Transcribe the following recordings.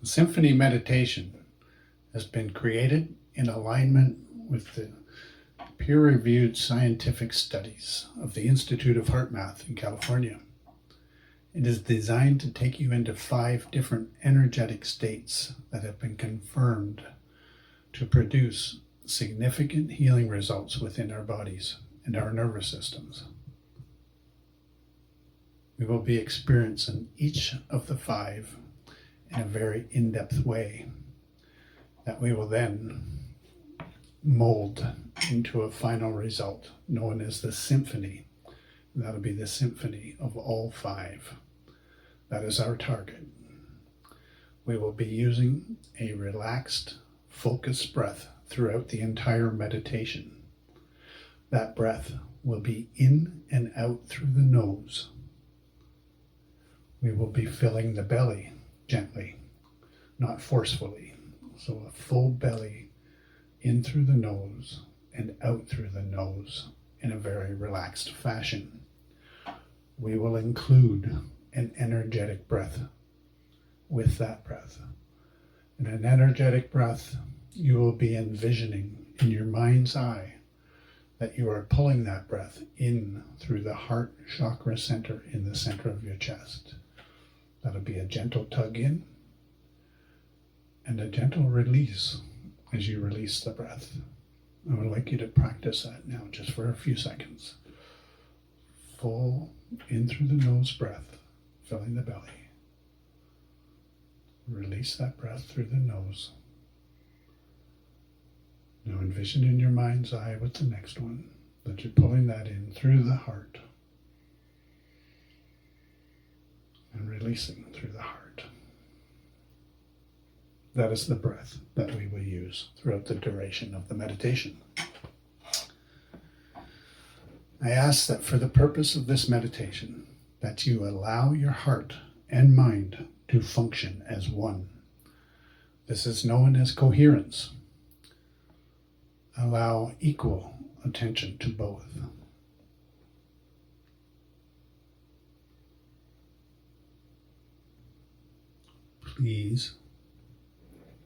The symphony meditation has been created in alignment with the peer-reviewed scientific studies of the Institute of HeartMath in California. It is designed to take you into 5 different energetic states that have been confirmed to produce significant healing results within our bodies and our nervous systems. We will be experiencing each of the 5 in a very in-depth way that we will then mold into a final result known as the symphony. That'll be the symphony of all 5. That is our target. We will be using a relaxed, focused breath throughout the entire meditation. That breath will be in and out through the nose. We will be filling the belly gently, not forcefully. So a full belly in through the nose and out through the nose in a very relaxed fashion. We will include an energetic breath with that breath. In an energetic breath, you will be envisioning in your mind's eye that you are pulling that breath in through the heart chakra center in the center of your chest. That'll be a gentle tug in and a gentle release as you release the breath. I would like you to practice that now just for a few seconds. Full in through the nose breath, filling the belly. Release that breath through the nose. Now envision in your mind's eye with the next one that you're pulling that in through the heart and releasing through the heart. That is the breath that we will use throughout the duration of the meditation. I ask that for the purpose of this meditation, that you allow your heart and mind to function as one. This is known as coherence. Allow equal attention to both. Please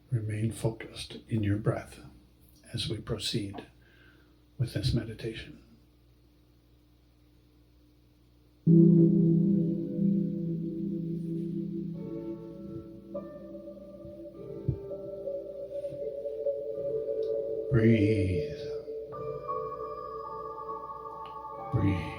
remain focused in your breath as we proceed with this meditation. Breathe. Breathe.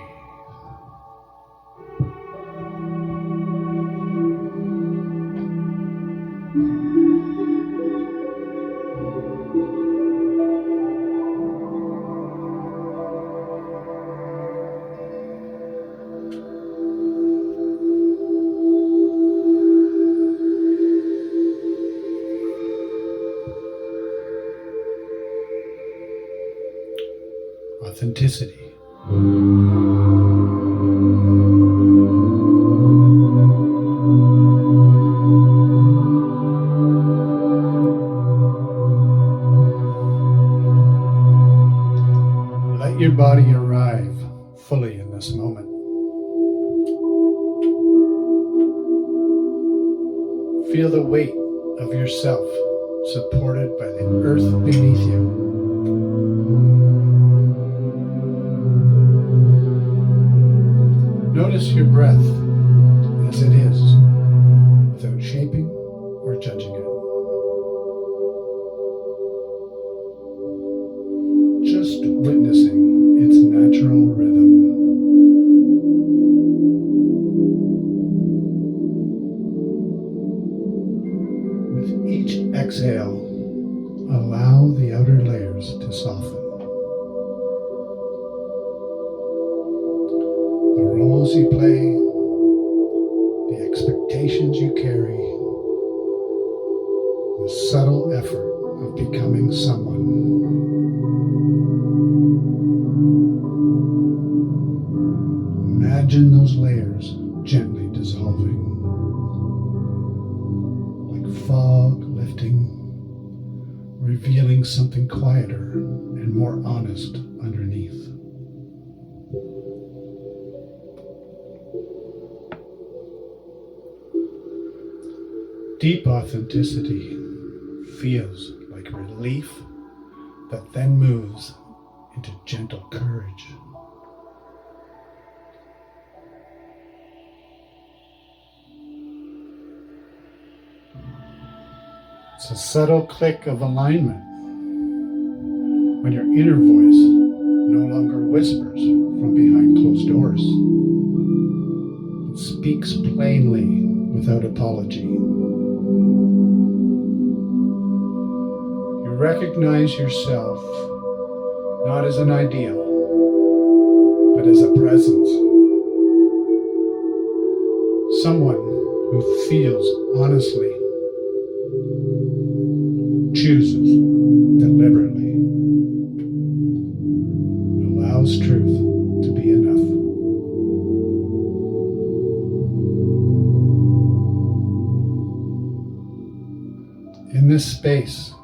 Authenticity. Let your body arrive fully in this moment. Feel the weight of yourself supported by the earth beneath you. Notice your breath as it is, without shaping or judging it. Just witnessing its natural rhythm. With each exhale, allow the outer layers to soften. The roles you play, the expectations you carry, the subtle effort of becoming someone. Imagine those layers gently dissolving, like fog lifting, revealing something quieter and more honest underneath. Deep authenticity feels like relief that then moves into gentle courage. It's a subtle click of alignment when your inner voice no longer whispers from behind closed doors. It speaks plainly without apology. You recognize yourself not as an ideal, but as a presence. Someone who feels honestly, chooses deliberately, allows truth to be enough. In this space,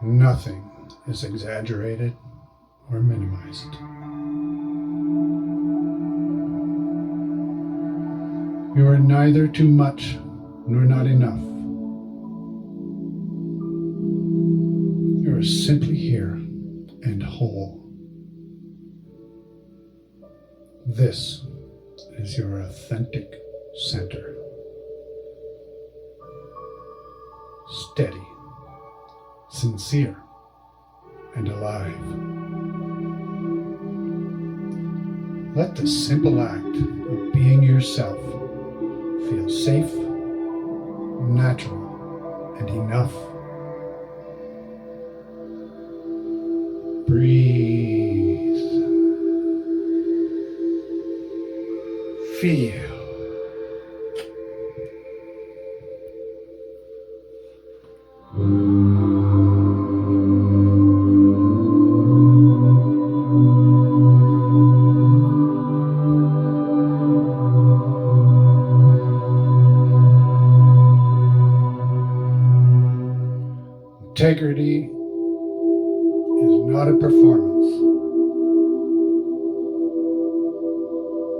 nothing is exaggerated or minimized. You are neither too much nor not enough. You are simply here and whole. This is your authentic center. Steady, sincere, and alive. Let the simple act of being yourself feel safe, natural, and enough. Breathe. Feel. Integrity is not a performance.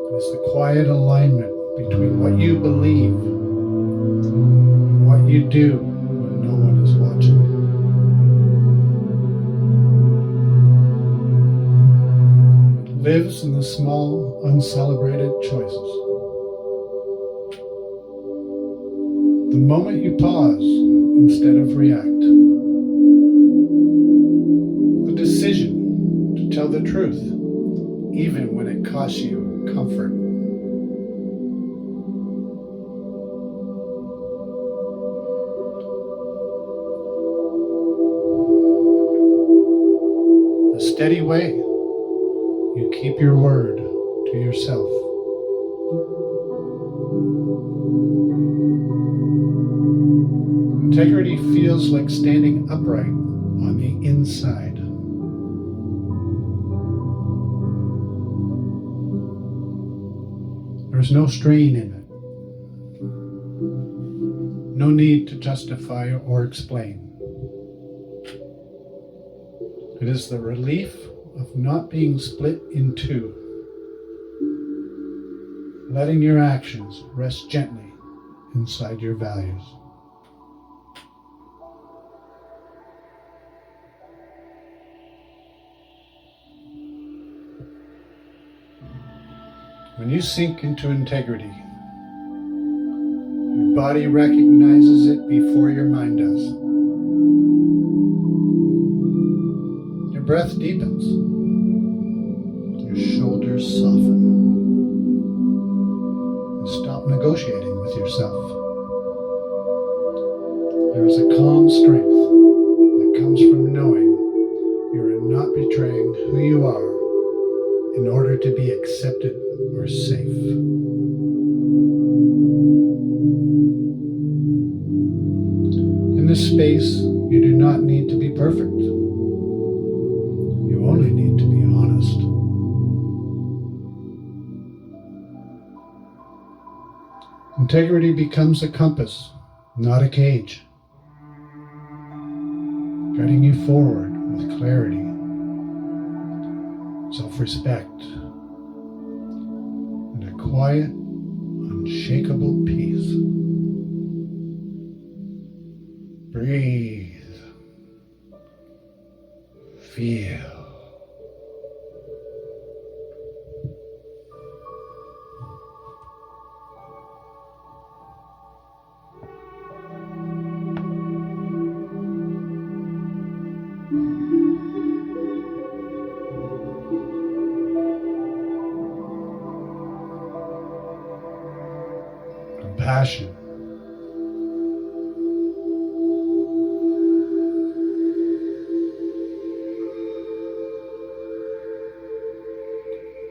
It is the quiet alignment between what you believe and what you do when no one is watching. It lives in the small, uncelebrated choices. The moment you pause instead of react. Decision to tell the truth, even when it costs you comfort. The steady way you keep your word to yourself. Integrity feels like standing upright on the inside. There's no strain in it. No need to justify or explain. It is the relief of not being split in two, letting your actions rest gently inside your values. When you sink into integrity, your body recognizes it before your mind does. Your breath deepens. Your shoulders soften. You stop negotiating with yourself. There is a calm strength that comes from knowing you are not betraying who you are in order to be accepted or safe. In this space, you do not need to be perfect. You only need to be honest. Integrity becomes a compass, not a cage, guiding you forward with clarity, self-respect, and a quiet, unshakable peace. Breathe. Feel. Compassion.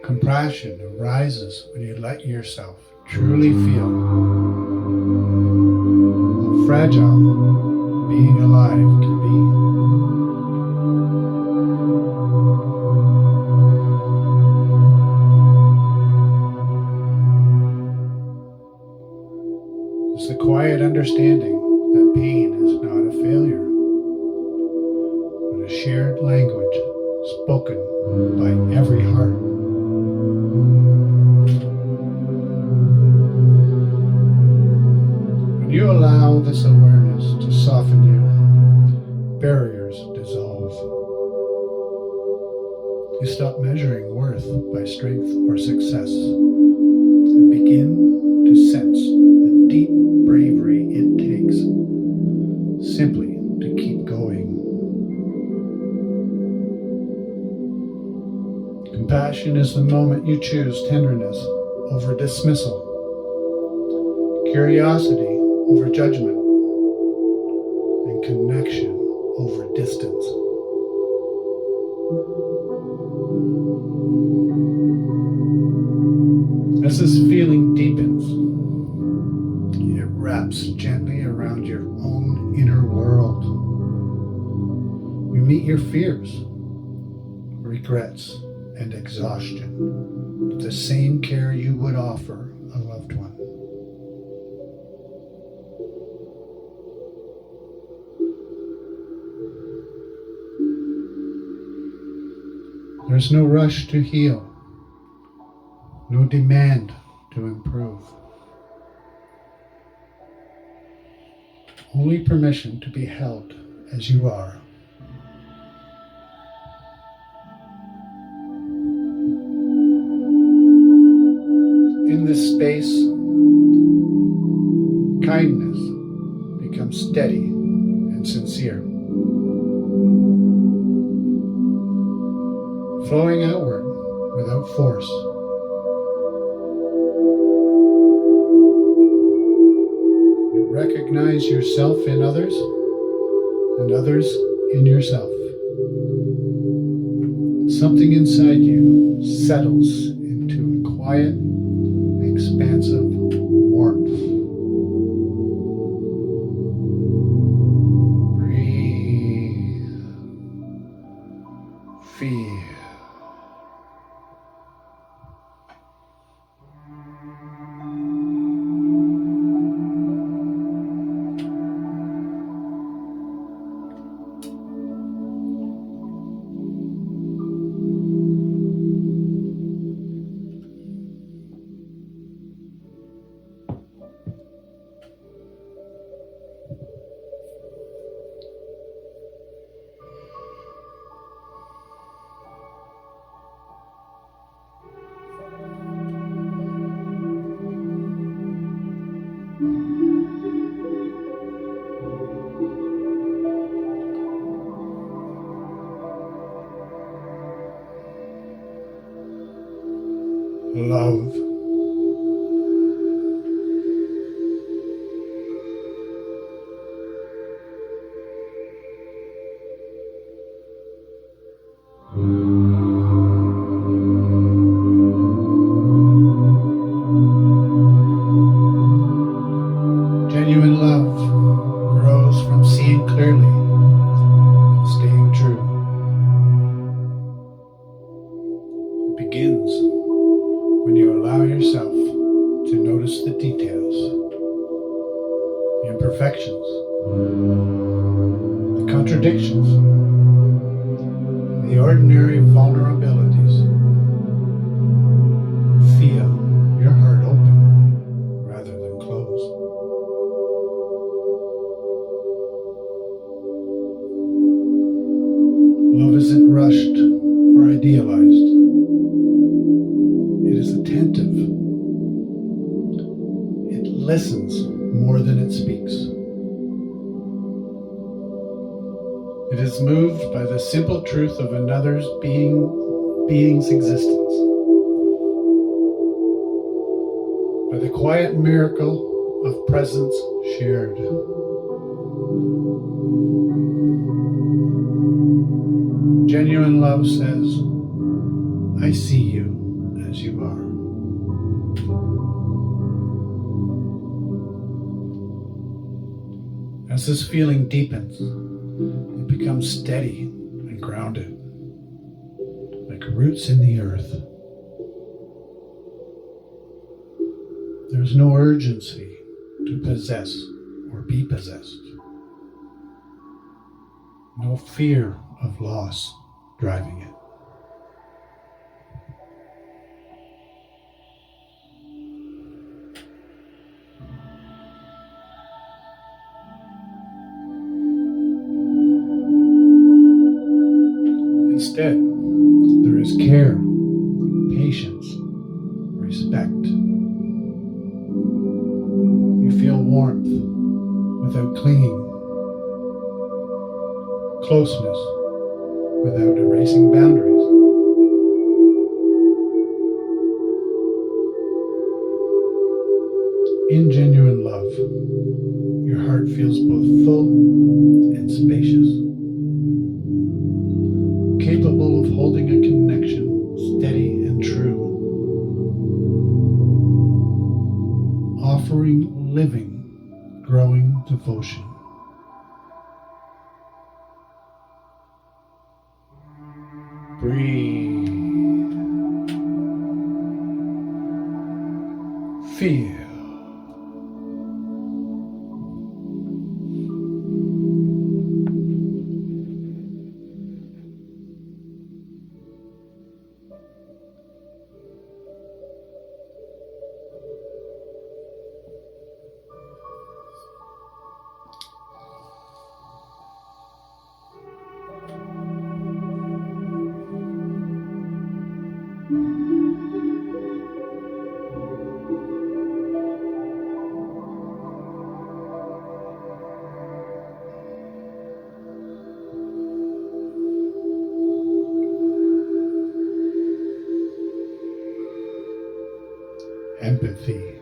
Compassion arises when you let yourself truly feel how fragile being alive can be. It's the quiet understanding that pain is not a failure, but a shared language spoken by every heart. When you allow this awareness to soften you, barriers dissolve. You stop measuring worth by strength or success and begin to sense the deep bravery it takes simply to keep going. Compassion is the moment you choose tenderness over dismissal, curiosity over judgment, and connection over distance. As this feeling deepens, it wraps gently around your own inner world. You meet your fears, regrets, and exhaustion with the same care you would offer a loved one. There's no rush to heal, no demand to improve. Only permission to be held as you are. In this space, kindness becomes steady and sincere, flowing outward without force. You recognize yourself in others and others in yourself. Something inside you settles into a quiet, expansive warmth. Breathe. Feel. Love. Genuine love grows from seeing clearly and staying true. It begins when you allow yourself to notice the details, the imperfections, the contradictions, the ordinary vulnerabilities. Feel your heart open rather than closed. Love isn't rushed or idealized. It is attentive. It listens more than it speaks. It is moved by the simple truth of another's being's existence, by the quiet miracle of presence shared. Genuine love says, I see you as you are. As this feeling deepens, it becomes steady and grounded, like roots in the earth. There's no urgency to possess or be possessed. No fear of loss driving it. Instead, there is care, patience, respect. You feel warmth without clinging, closeness without erasing boundaries. In genuine love, your heart feels both full and spacious, capable of holding a connection steady and true, offering living, growing devotion. Breathe. Feel. Empathy.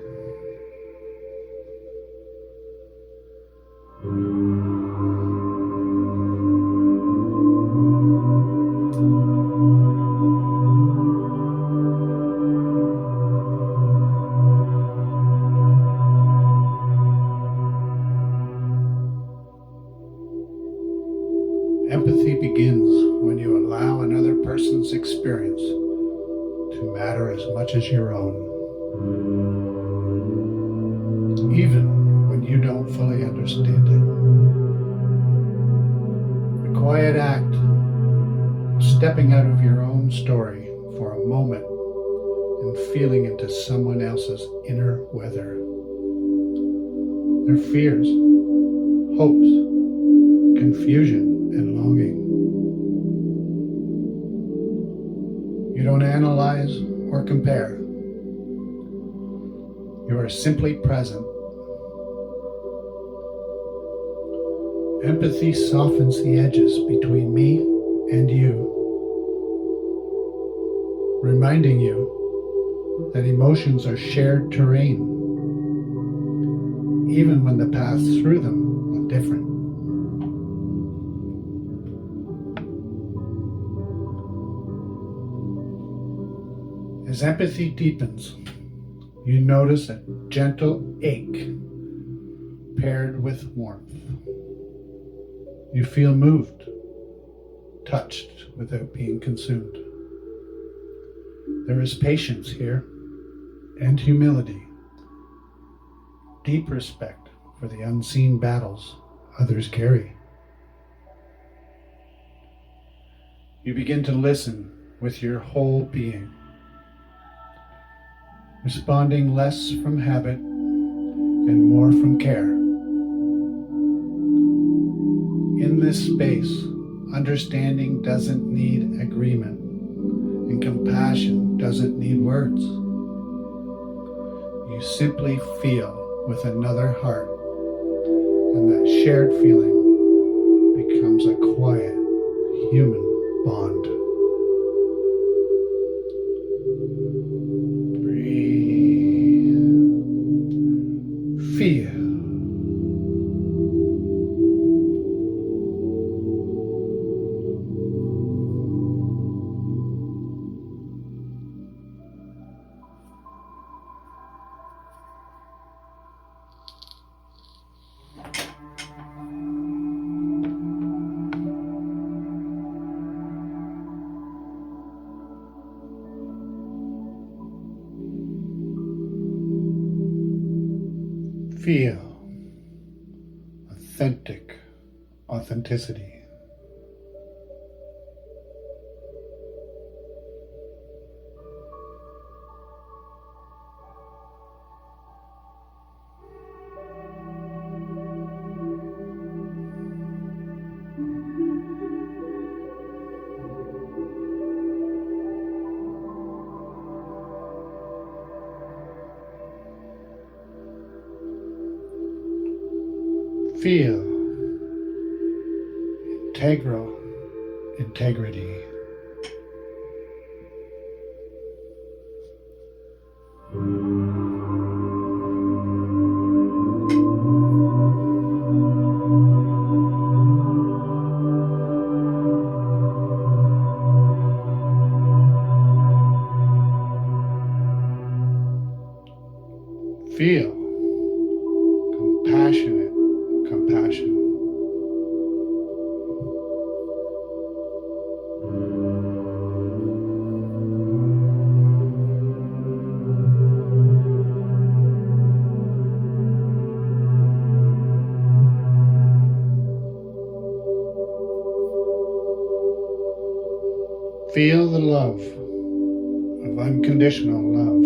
Empathy begins when you allow another person's experience to matter as much as your own, even when you don't fully understand it. The quiet act of stepping out of your own story for a moment and feeling into someone else's inner weather. Their fears, hopes, confusion, and longing. You don't analyze or compare. You are simply present. Empathy softens the edges between me and you, reminding you that emotions are shared terrain, even when the paths through them look different. As empathy deepens, you notice a gentle ache paired with warmth. You feel moved, touched without being consumed. There is patience here and humility, deep respect for the unseen battles others carry. You begin to listen with your whole being, responding less from habit and more from care. In this space, Understanding doesn't need agreement, and compassion doesn't need words. You simply feel with another heart, and that shared feeling becomes a quiet human bond. Breathe. Feel. Feel authenticity. Feel integral integrity. Feel compassionate compassion. Feel the love of unconditional love.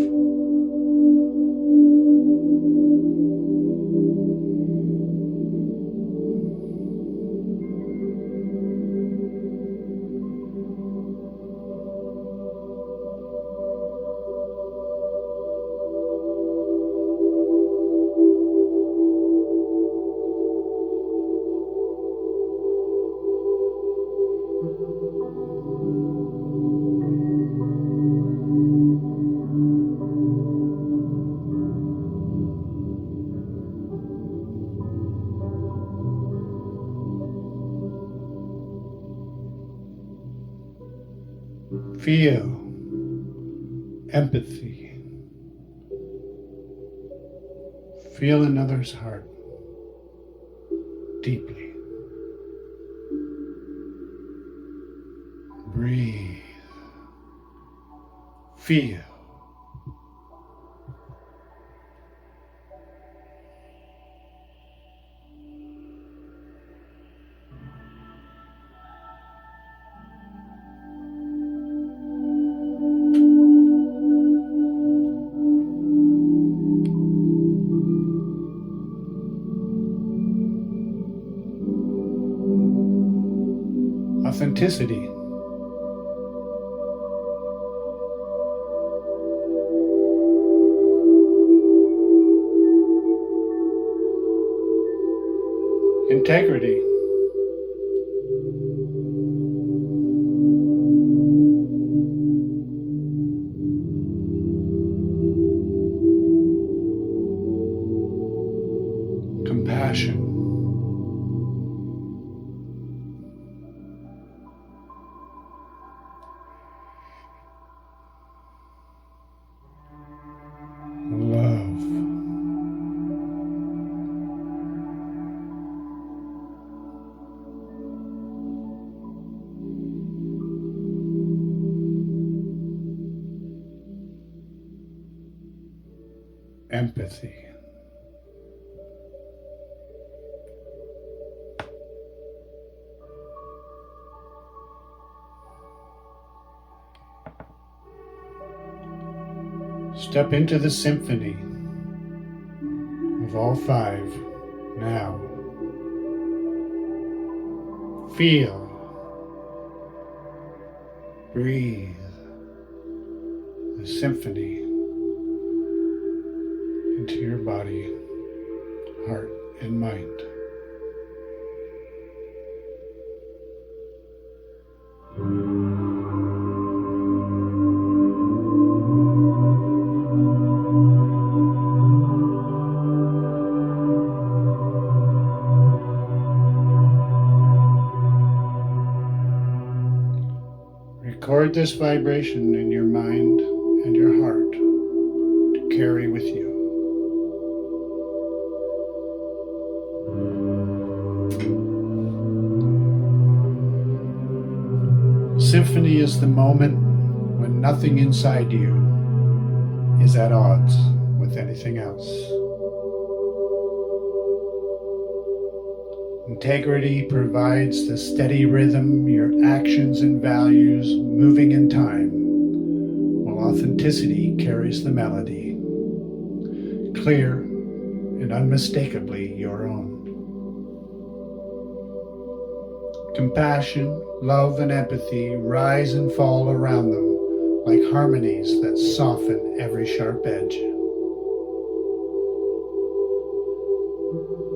Feel empathy. Feel another's heart deeply. Breathe. Feel. Authenticity. Integrity. Compassion. Love. Empathy. Step into the symphony of all five now. Feel Breathe the symphony into your body, heart, and mind. Record this vibration in your mind and your heart to carry with you. Symphony is the moment when nothing inside you is at odds with anything else. Integrity provides the steady rhythm, your actions and values moving in time, while authenticity carries the melody, clear and unmistakably your own. Compassion, love, and empathy rise and fall around them like harmonies that soften every sharp edge.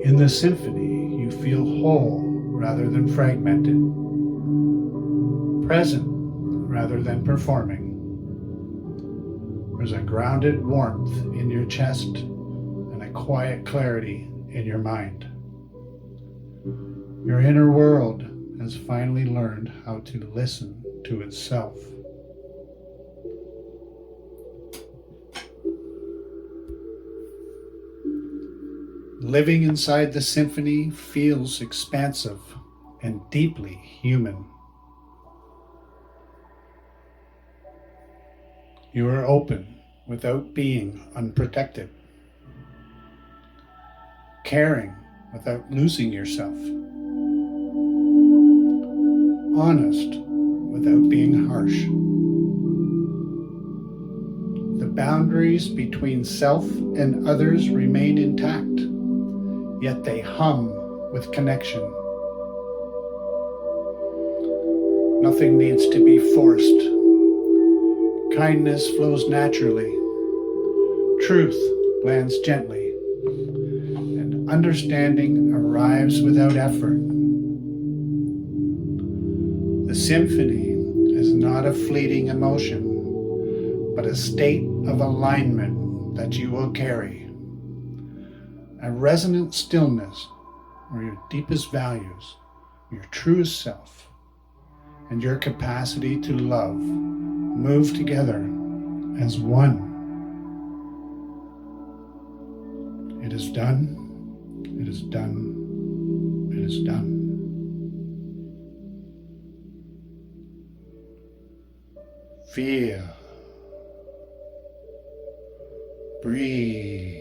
In the symphony, you feel whole rather than fragmented, present rather than performing. There's a grounded warmth in your chest and a quiet clarity in your mind. Your inner world has finally learned how to listen to itself. Living inside the symphony feels expansive and deeply human. You are open without being unprotected, caring without losing yourself, honest without being harsh. The boundaries between self and others remain intact, yet they hum with connection. Nothing needs to be forced. Kindness flows naturally. Truth lands gently, and understanding arrives without effort. The symphony is not a fleeting emotion, but a state of alignment that you will carry. A resonant stillness where your deepest values, your truest self, and your capacity to love move together as one. It is done, it is done, it is done. Feel, breathe.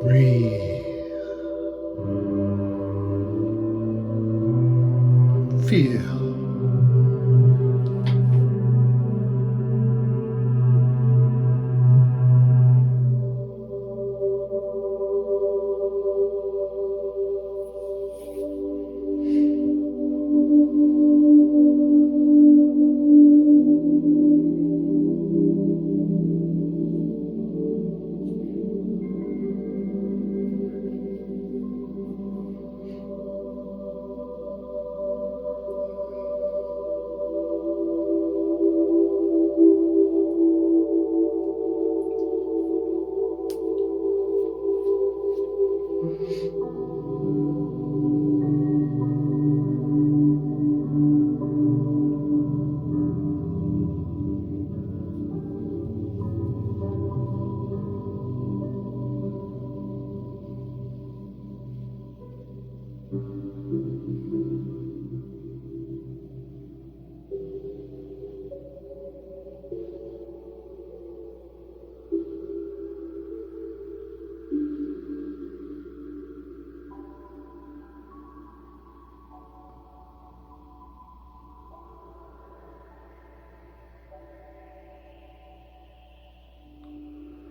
Breathe. Feel.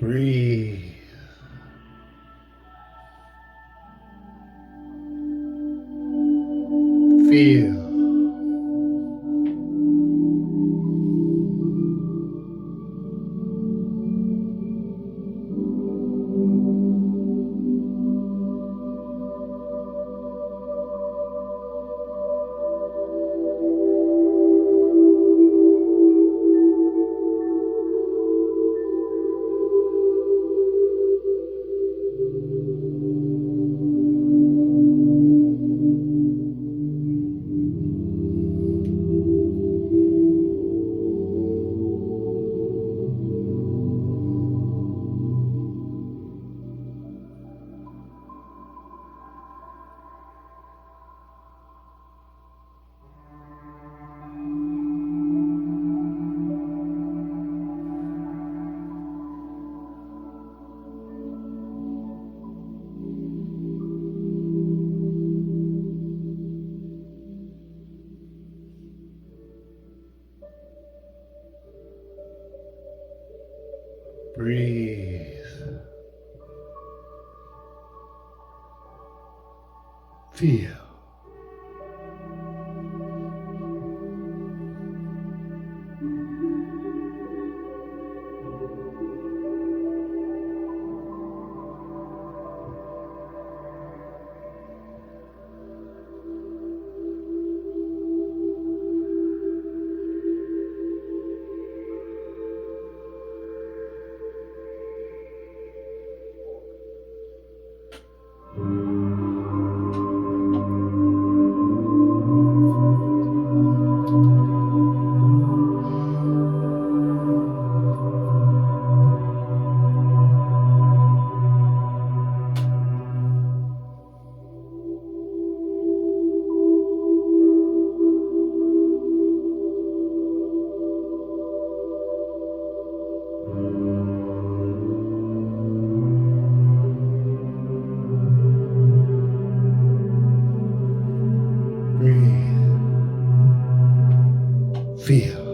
Breathe. Feel. Breathe. Feel. Feel.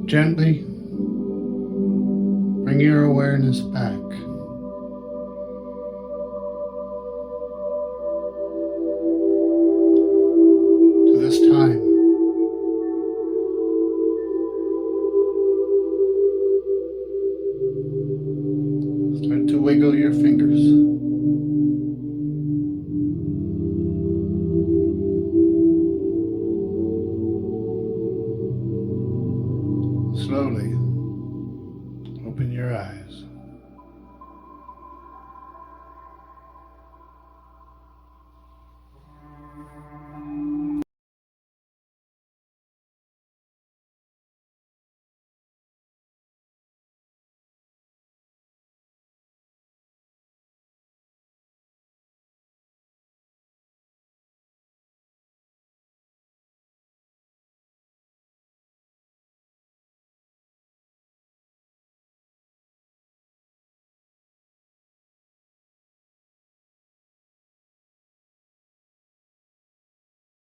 Gently bring your awareness back